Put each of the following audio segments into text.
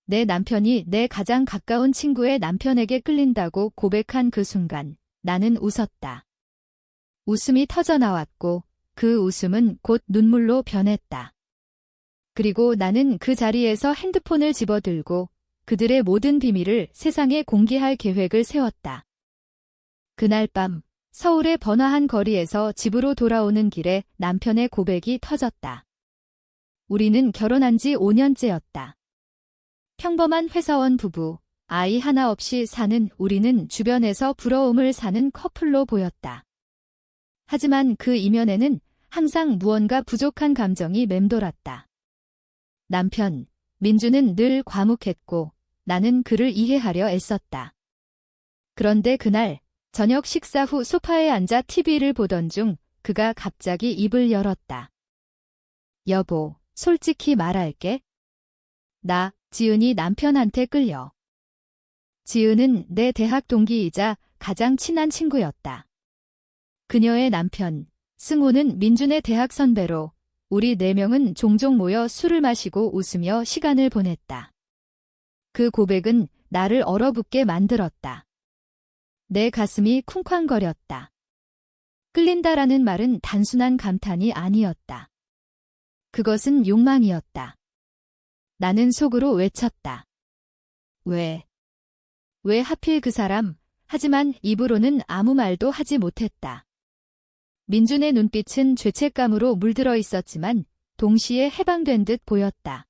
내 남편이 내 가장 가까운 친구의 남편에게 끌린다고 고백한 그 순간 나는 웃었다. 웃음이 터져나왔고 그 웃음은 곧 눈물로 변했다. 그리고 나는 그 자리에서 핸드폰을 집어들고 그들의 모든 비밀을 세상에 공개할 계획을 세웠다. 그날 밤 서울의 번화한 거리에서 집으로 돌아오는 길에 남편의 고백이 터졌다. 우리는 결혼한 지 5년째였다. 평범한 회사원 부부, 아이 하나 없이 사는 우리는 주변에서 부러움을 사는 커플로 보였다. 하지만 그 이면에는 항상 무언가 부족한 감정이 맴돌았다. 남편, 민주는 늘 과묵했고 나는 그를 이해하려 애썼다. 그런데 그날 저녁 식사 후 소파에 앉아 TV를 보던 중 그가 갑자기 입을 열었다. 여보, 솔직히 말할게. 나, 지은이 남편한테 끌려. 지은은 내 대학 동기이자 가장 친한 친구였다. 그녀의 남편, 승호는 민준의 대학 선배로 우리 4명은 종종 모여 술을 마시고 웃으며 시간을 보냈다. 그 고백은 나를 얼어붙게 만들었다. 내 가슴이 쿵쾅거렸다. 끌린다라는 말은 단순한 감탄이 아니었다. 그것은 욕망이었다. 나는 속으로 외쳤다. 왜 하필 그 사람? 하지만 입으로는 아무 말도 하지 못했다. 민준의 눈빛은 죄책감으로 물들어 있었지만 동시에 해방된 듯 보였다.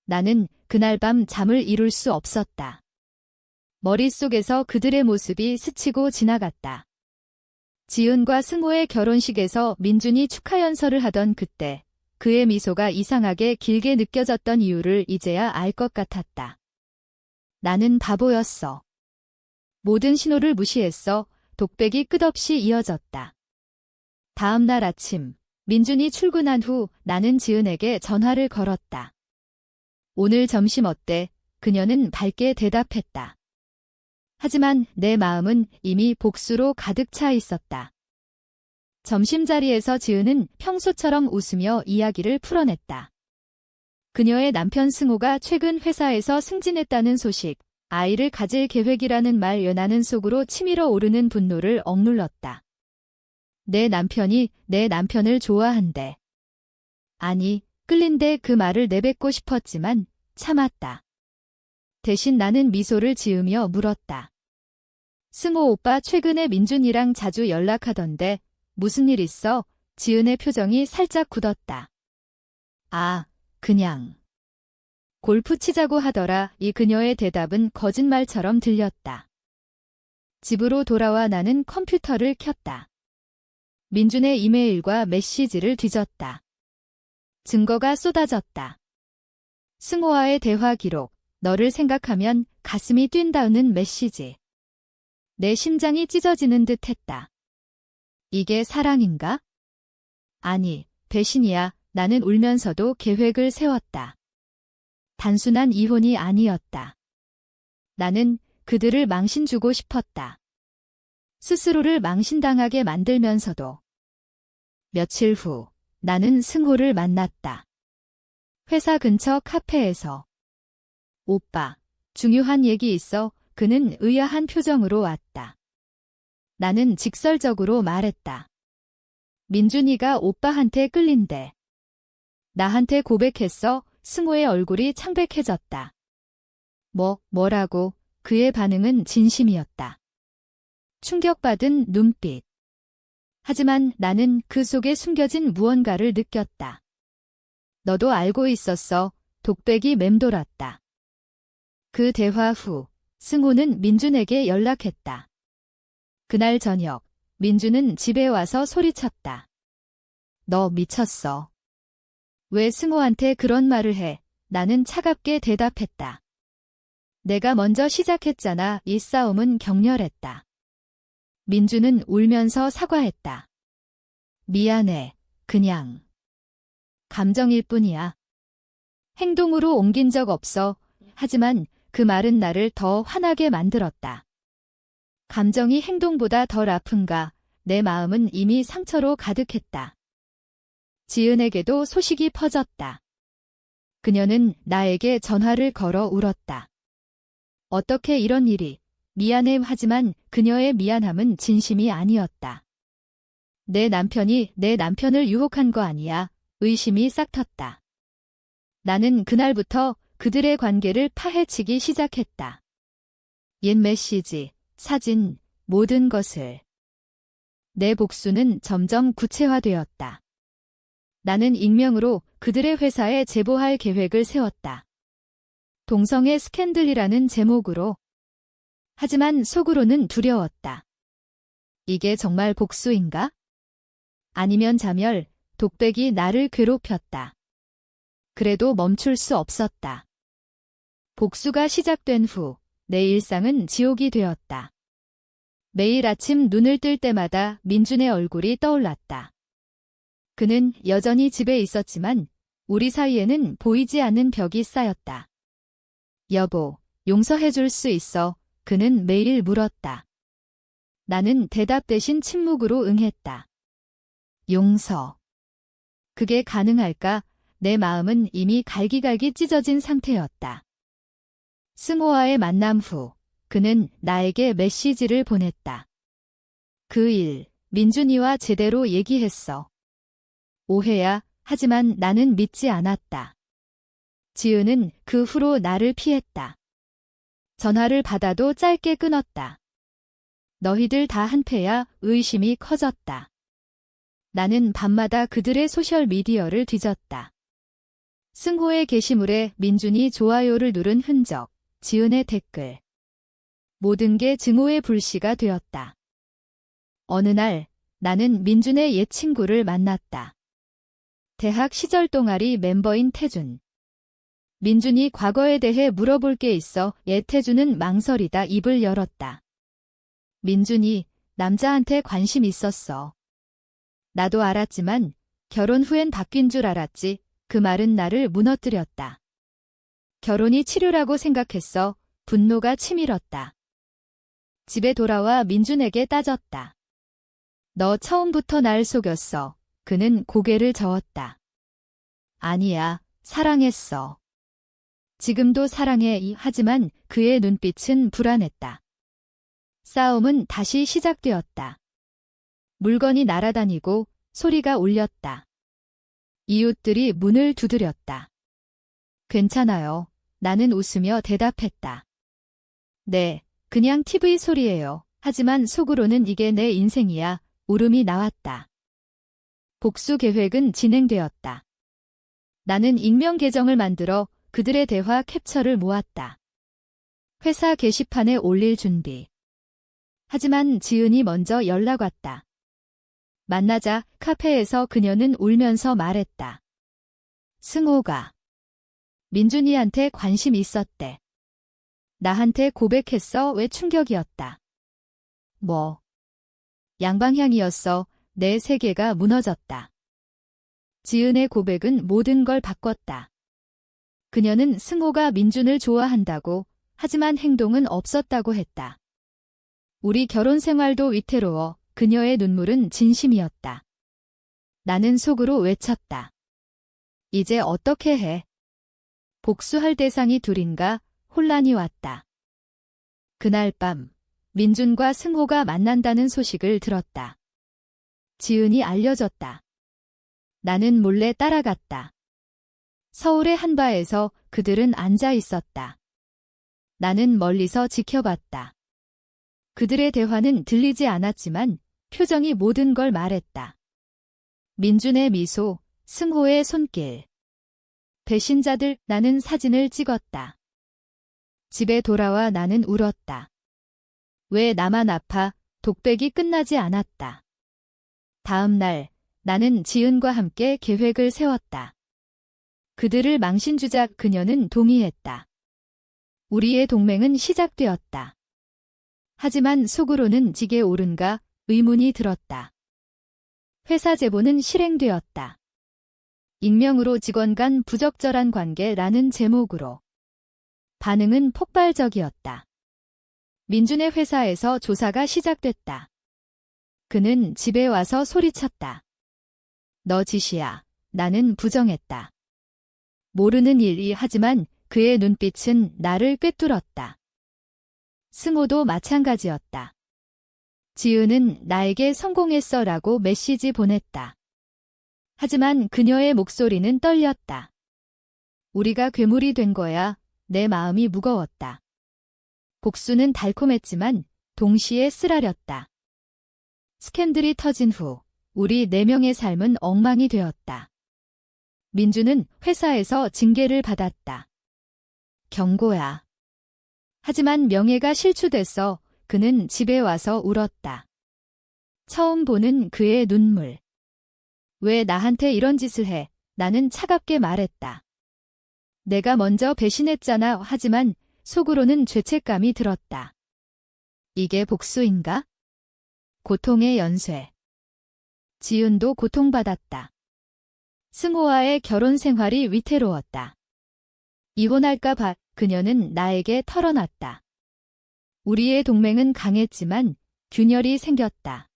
나는 그날 밤 잠을 이룰 수 없었다. 머릿속에서 그들의 모습이 스치고 지나갔다. 지은과 승호의 결혼식에서 민준이 축하 연설을 하던 그때 그의 미소가 이상하게 길게 느껴졌던 이유를 이제야 알 것 같았다. 나는 바보였어. 모든 신호를 무시했어. 독백이 끝없이 이어졌다. 다음 날 아침, 민준이 출근한 후 나는 지은에게 전화를 걸었다. 오늘 점심 어때? 그녀는 밝게 대답했다. 하지만 내 마음은 이미 복수로 가득 차 있었다. 점심자리에서 지은은 평소처럼 웃으며 이야기를 풀어냈다. 그녀의 남편 승호가 최근 회사에서 승진했다는 소식, 아이를 가질 계획이라는 말 연하는 속으로 치밀어 오르는 분노를 억눌렀다. 내 남편이 내 남편을 좋아한대. 아니, 끌린데 그 말을 내뱉고 싶었지만 참았다. 대신 나는 미소를 지으며 물었다. 승호 오빠 최근에 민준이랑 자주 연락하던데 무슨 일 있어? 지은의 표정이 살짝 굳었다. 아, 그냥. 골프 치자고 하더라. 이 그녀의 대답은 거짓말처럼 들렸다. 집으로 돌아와 나는 컴퓨터를 켰다. 민준의 이메일과 메시지를 뒤졌다. 증거가 쏟아졌다. 승호와의 대화 기록, 너를 생각하면 가슴이 뛴다는 메시지. 내 심장이 찢어지는 듯 했다. 이게 사랑인가? 아니, 배신이야. 나는 울면서도 계획을 세웠다. 단순한 이혼이 아니었다. 나는 그들을 망신주고 싶었다. 스스로를 망신당하게 만들면서도. 며칠 후 나는 승호를 만났다. 회사 근처 카페에서. 오빠, 중요한 얘기 있어. 그는 의아한 표정으로 왔다. 나는 직설적으로 말했다. 민준이가 오빠한테 끌린대. 나한테 고백했어. 승호의 얼굴이 창백해졌다. 뭐라고? 그의 반응은 진심이었다. 충격받은 눈빛. 하지만 나는 그 속에 숨겨진 무언가를 느꼈다. 너도 알고 있었어. 독백이 맴돌았다. 그 대화 후 승호는 민준에게 연락했다. 그날 저녁 민준은 집에 와서 소리쳤다. 너 미쳤어. 왜 승호한테 그런 말을 해? 나는 차갑게 대답했다. 내가 먼저 시작했잖아. 이 싸움은 격렬했다. 민준은 울면서 사과했다. 미안해. 그냥. 감정일 뿐이야. 행동으로 옮긴 적 없어. 하지만 그 말은 나를 더 화나게 만들었다. 감정이 행동보다 덜 아픈가? 내 마음은 이미 상처로 가득했다. 지은에게도 소식이 퍼졌다. 그녀는 나에게 전화를 걸어 울었다. 어떻게 이런 일이, 미안해 하지만 그녀의 미안함은 진심이 아니었다. 내 남편이 내 남편을 유혹한 거 아니야. 의심이 싹 텄다. 나는 그날부터 그들의 관계를 파헤치기 시작했다. 옛 메시지, 사진, 모든 것을. 내 복수는 점점 구체화되었다. 나는 익명으로 그들의 회사에 제보할 계획을 세웠다. 동성애 스캔들이라는 제목으로. 하지만 속으로는 두려웠다. 이게 정말 복수인가? 아니면 자멸, 독백이 나를 괴롭혔다. 그래도 멈출 수 없었다. 복수가 시작된 후 내 일상은 지옥이 되었다. 매일 아침 눈을 뜰 때마다 민준의 얼굴이 떠올랐다. 그는 여전히 집에 있었지만 우리 사이에는 보이지 않는 벽이 쌓였다. 여보, 용서해 줄 수 있어? 그는 매일 물었다. 나는 대답 대신 침묵으로 응했다. 용서. 그게 가능할까? 내 마음은 이미 갈기갈기 찢어진 상태였다. 승호와의 만남 후 그는 나에게 메시지를 보냈다. 그 일, 민준이와 제대로 얘기했어. 오해야. 하지만 나는 믿지 않았다. 지은은 그 후로 나를 피했다. 전화를 받아도 짧게 끊었다. 너희들 다 한패야. 의심이 커졌다. 나는 밤마다 그들의 소셜미디어를 뒤졌다. 승호의 게시물에 민준이 좋아요를 누른 흔적, 지은의 댓글. 모든 게 증오의 불씨가 되었다. 어느 날 나는 민준의 옛 친구를 만났다. 대학 시절 동아리 멤버인 태준. 민준이 과거에 대해 물어볼 게 있어. 태준은 망설이다 입을 열었다. 민준이 남자한테 관심 있었어. 나도 알았지만 결혼 후엔 바뀐 줄 알았지. 그 말은 나를 무너뜨렸다. 결혼이 치료라고 생각했어. 분노가 치밀었다. 집에 돌아와 민준에게 따졌다. 너 처음부터 날 속였어. 그는 고개를 저었다. 아니야, 사랑했어. 지금도 사랑해. 하지만 그의 눈빛은 불안했다. 싸움은 다시 시작되었다. 물건이 날아다니고 소리가 울렸다. 이웃들이 문을 두드렸다. 괜찮아요. 나는 웃으며 대답했다. 네, 그냥 TV 소리예요. 하지만 속으로는 이게 내 인생이야. 울음이 나왔다. 복수 계획은 진행되었다. 나는 익명 계정을 만들어 그들의 대화 캡처를 모았다. 회사 게시판에 올릴 준비. 하지만 지은이 먼저 연락 왔다. 만나자 카페에서 그녀는 울면서 말했다. 승호가 민준이한테 관심 있었대. 나한테 고백했어. 왜? 충격이었다. 뭐? 양방향이었어. 내 세계가 무너졌다. 지은의 고백은 모든 걸 바꿨다. 그녀는 승호가 민준을 좋아한다고, 하지만 행동은 없었다고 했다. 우리 결혼 생활도 위태로워. 그녀의 눈물은 진심이었다. 나는 속으로 외쳤다. 이제 어떻게 해? 복수할 대상이 둘인가? 혼란이 왔다. 그날 밤, 민준과 승호가 만난다는 소식을 들었다. 지은이 알려줬다. 나는 몰래 따라갔다. 서울의 한 바에서 그들은 앉아 있었다. 나는 멀리서 지켜봤다. 그들의 대화는 들리지 않았지만 표정이 모든 걸 말했다. 민준의 미소, 승호의 손길. 배신자들. 나는 사진을 찍었다. 집에 돌아와 나는 울었다. 왜 나만 아파? 독백이 끝나지 않았다. 다음 날 나는 지은과 함께 계획을 세웠다. 그들을 망신주자. 그녀는 동의했다. 우리의 동맹은 시작되었다. 하지만 속으로는 지게 옳은가 의문이 들었다. 회사 제보는 실행되었다. 익명으로 직원 간 부적절한 관계라는 제목으로. 반응은 폭발적이었다. 민준의 회사에서 조사가 시작됐다. 그는 집에 와서 소리쳤다. 너 짓이야. 나는 부정했다. 모르는 일이 하지만 그의 눈빛은 나를 꿰뚫었다. 승호도 마찬가지였다. 지은은 나에게 성공했어라고 메시지 보냈다. 하지만 그녀의 목소리는 떨렸다. 우리가 괴물이 된 거야. 내 마음이 무거웠다. 복수는 달콤했지만 동시에 쓰라렸다. 스캔들이 터진 후 우리 4명의 삶은 엉망이 되었다. 민주는 회사에서 징계를 받았다. 경고야. 하지만 명예가 실추됐어. 그는 집에 와서 울었다. 처음 보는 그의 눈물. 왜 나한테 이런 짓을 해? 나는 차갑게 말했다. 내가 먼저 배신했잖아. 하지만 속으로는 죄책감이 들었다. 이게 복수인가? 고통의 연쇄. 지은도 고통받았다. 승호와의 결혼 생활이 위태로웠다. 이혼할까 봐 그녀는 나에게 털어놨다. 우리의 동맹은 강했지만 균열이 생겼다.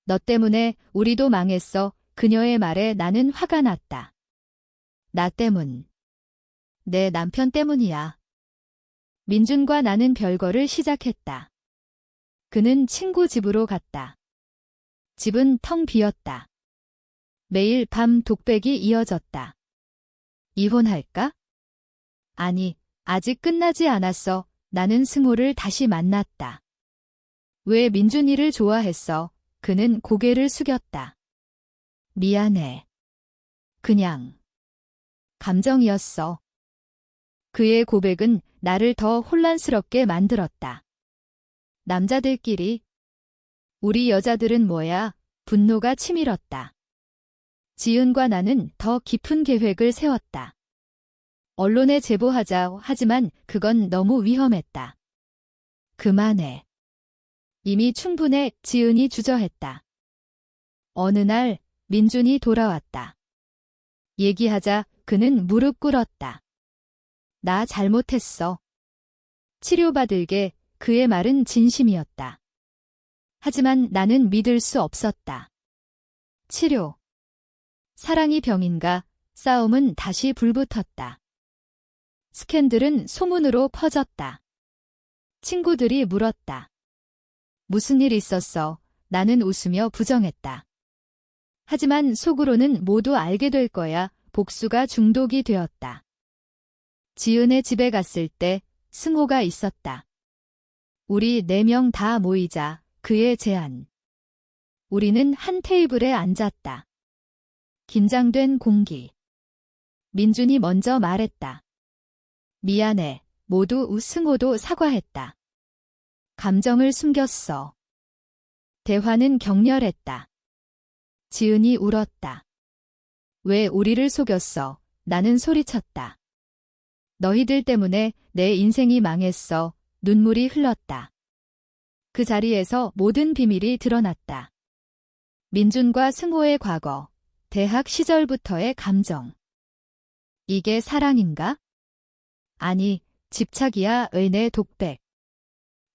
너 때문에 우리도 망했어. 그녀의 말에 나는 화가 났다. 나 때문. 내 남편 때문이야. 민준과 나는 별거를 시작했다. 그는 친구 집으로 갔다. 집은 텅 비었다. 매일 밤 독백이 이어졌다. 이혼할까? 아니, 아직 끝나지 않았어. 나는 승호를 다시 만났다. 왜 민준이를 좋아했어? 그는 고개를 숙였다. 미안해. 그냥 감정이었어. 그의 고백은 나를 더 혼란스럽게 만들었다. 남자들끼리. 우리 여자들은 뭐야? 분노가 치밀었다. 지은과 나는 더 깊은 계획을 세웠다. 언론에 제보하자. 하지만 그건 너무 위험했다. 그만해. 이미 충분해. 지은이 주저했다. 어느 날 민준이 돌아왔다. 얘기하자. 그는 무릎 꿇었다. 나 잘못했어. 치료받을게. 그의 말은 진심이었다. 하지만 나는 믿을 수 없었다. 치료. 사랑이 병인가? 싸움은 다시 불붙었다. 스캔들은 소문으로 퍼졌다. 친구들이 물었다. 무슨 일 있었어? 나는 웃으며 부정했다. 하지만 속으로는 모두 알게 될 거야. 복수가 중독이 되었다. 지은의 집에 갔을 때 승호가 있었다. 우리 4명 다 모이자. 그의 제안. 우리는 한 테이블에 앉았다. 긴장된 공기. 민준이 먼저 말했다. 미안해. 모두. 승호도 사과했다. 감정을 숨겼어. 대화는 격렬했다. 지은이 울었다. 왜 우리를 속였어? 나는 소리쳤다. 너희들 때문에 내 인생이 망했어. 눈물이 흘렀다. 그 자리에서 모든 비밀이 드러났다. 민준과 승호의 과거, 대학 시절부터의 감정. 이게 사랑인가? 아니, 집착이야. 의내 독백.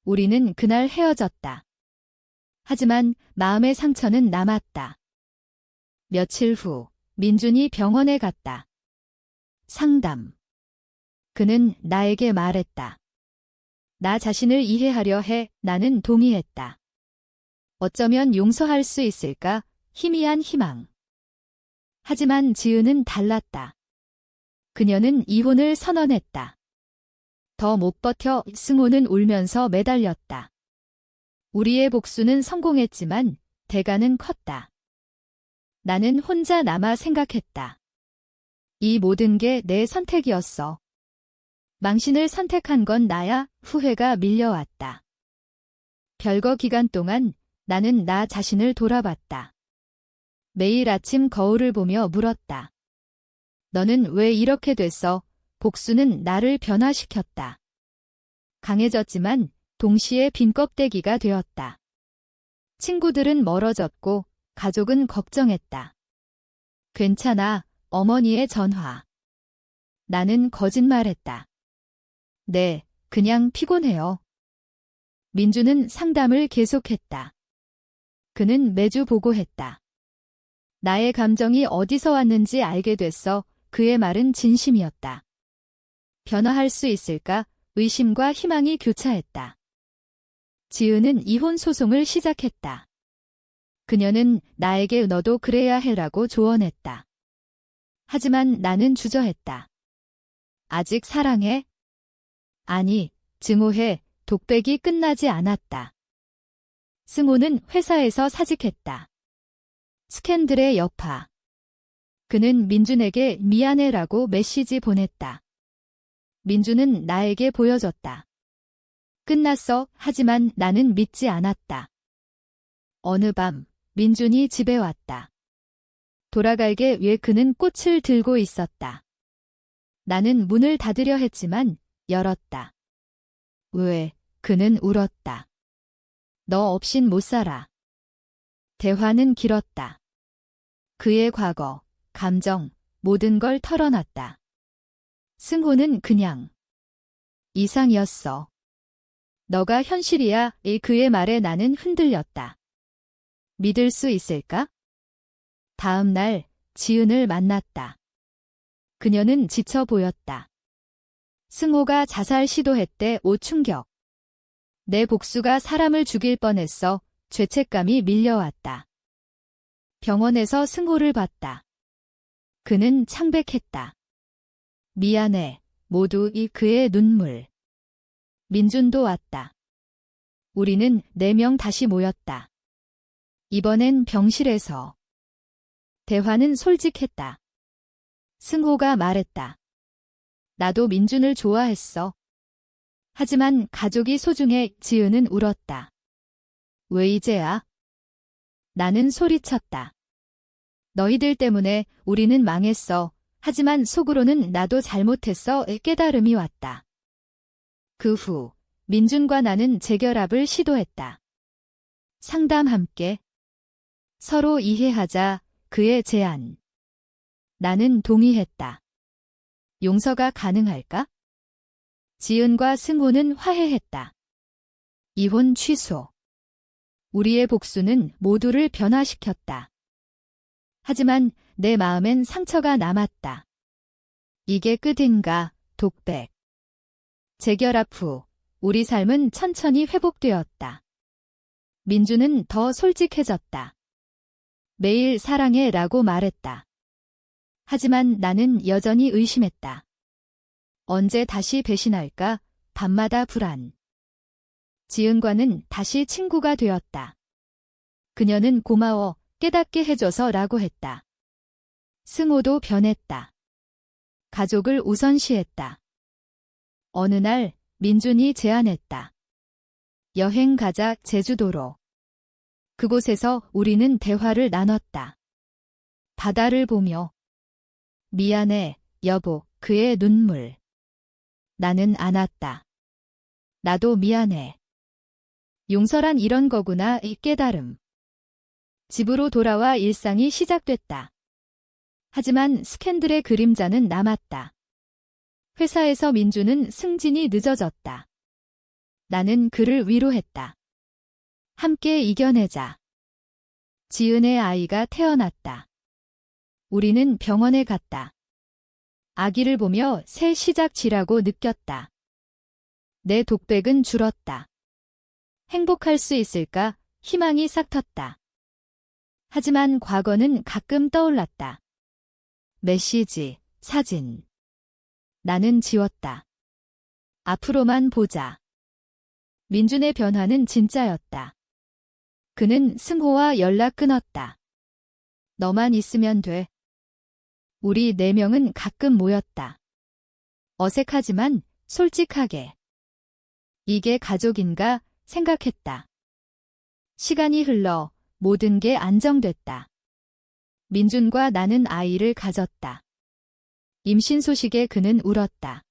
우리는 그날 헤어졌다. 하지만 마음의 상처는 남았다. 며칠 후 민준이 병원에 갔다. 상담. 그는 나에게 말했다. 나 자신을 이해하려 해. 나는 동의했다. 어쩌면 용서할 수 있을까? 희미한 희망. 하지만 지은은 달랐다. 그녀는 이혼을 선언했다. 더 못 버텨. 승호는 울면서 매달렸다. 우리의 복수는 성공했지만 대가는 컸다. 나는 혼자 남아 생각했다. 이 모든 게 내 선택이었어. 망신을 선택한 건 나야. 후회가 밀려왔다. 별거 기간 동안 나는 나 자신을 돌아봤다. 매일 아침 거울을 보며 물었다. 너는 왜 이렇게 됐어? 복수는 나를 변화시켰다. 강해졌지만 동시에 빈 껍데기가 되었다. 친구들은 멀어졌고 가족은 걱정했다. 괜찮아. 어머니의 전화. 나는 거짓말했다. 네, 그냥 피곤해요. 민주는 상담을 계속했다. 그는 매주 보고했다. 나의 감정이 어디서 왔는지 알게 됐어. 그의 말은 진심이었다. 변화할 수 있을까? 의심과 희망이 교차했다. 지은은 이혼 소송을 시작했다. 그녀는 나에게 너도 그래야 해라고 조언했다. 하지만 나는 주저했다. 아직 사랑해? 아니, 증오해. 독백이 끝나지 않았다. 승호는 회사에서 사직했다. 스캔들의 여파. 그는 민준에게 미안해라고 메시지 보냈다. 민준은 나에게 보여줬다. 끝났어. 하지만 나는 믿지 않았다. 어느 밤 민준이 집에 왔다. 돌아갈게 왜 그는 꽃을 들고 있었다. 나는 문을 닫으려 했지만 열었다. 왜? 그는 울었다. 너 없인 못 살아. 대화는 길었다. 그의 과거, 감정, 모든 걸 털어놨다. 승호는 그냥 이상이었어. 너가 현실이야. 그의 말에 나는 흔들렸다. 믿을 수 있을까? 다음 날 지은을 만났다. 그녀는 지쳐 보였다. 승호가 자살 시도했대. 충격. 내 복수가 사람을 죽일 뻔했어. 죄책감이 밀려왔다. 병원에서 승호를 봤다. 그는 창백했다. 미안해. 모두 그의 눈물. 민준도 왔다. 우리는 4명 다시 모였다. 이번엔 병실에서. 대화는 솔직했다. 승호가 말했다. 나도 민준을 좋아했어. 하지만 가족이 소중해. 지은은 울었다. 왜 이제야? 나는 소리쳤다. 너희들 때문에 우리는 망했어. 하지만 속으로는 나도 잘못했어. 깨달음이 왔다. 그 후 민준과 나는 재결합을 시도했다. 상담 함께. 서로 이해하자. 그의 제안. 나는 동의했다. 용서가 가능할까? 지은과 승호는 화해했다. 이혼 취소. 우리의 복수는 모두를 변화시켰다. 하지만 내 마음엔 상처가 남았다. 이게 끝인가? 독백. 재결합 후 우리 삶은 천천히 회복되었다. 민주는 더 솔직해졌다. 매일 사랑해 라고 말했다. 하지만 나는 여전히 의심했다. 언제 다시 배신할까? 밤마다 불안. 지은과는 다시 친구가 되었다. 그녀는 고마워. 깨닫게 해줘서 라고 했다. 승호도 변했다. 가족을 우선시했다. 어느 날 민준이 제안했다. 여행 가자. 제주도로. 그곳에서 우리는 대화를 나눴다. 바다를 보며. 미안해, 여보. 그의 눈물. 나는 안았다. 나도 미안해. 용서란 이런 거구나. 이 깨달음. 집으로 돌아와 일상이 시작됐다. 하지만 스캔들의 그림자는 남았다. 회사에서 민주는 승진이 늦어졌다. 나는 그를 위로했다. 함께 이겨내자. 지은의 아이가 태어났다. 우리는 병원에 갔다. 아기를 보며 새 시작지라고 느꼈다. 내 독백은 줄었다. 행복할 수 있을까? 희망이 싹 텄다. 하지만 과거는 가끔 떠올랐다. 메시지, 사진. 나는 지웠다. 앞으로만 보자. 민준의 변화는 진짜였다. 그는 승호와 연락 끊었다. 너만 있으면 돼. 우리 4명은 가끔 모였다. 어색하지만 솔직하게. 이게 가족인가 생각했다. 시간이 흘러 모든 게 안정됐다. 민준과 나는 아이를 가졌다. 임신 소식에 그는 울었다.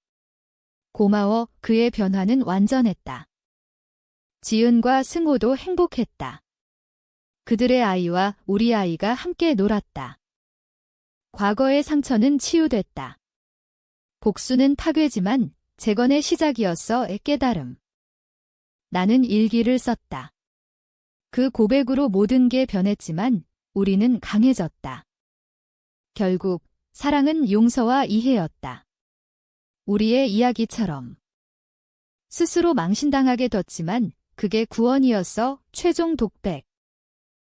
고마워. 그의 변화는 완전했다. 지은과 승호도 행복했다. 그들의 아이와 우리 아이가 함께 놀았다. 과거의 상처는 치유됐다. 복수는 파괴지만 재건의 시작이었어. 깨달음. 나는 일기를 썼다. 그 고백으로 모든 게 변했지만 우리는 강해졌다. 결국 사랑은 용서와 이해였다. 우리의 이야기처럼. 스스로 망신당하게 뒀지만 그게 구원이었어. 최종 독백.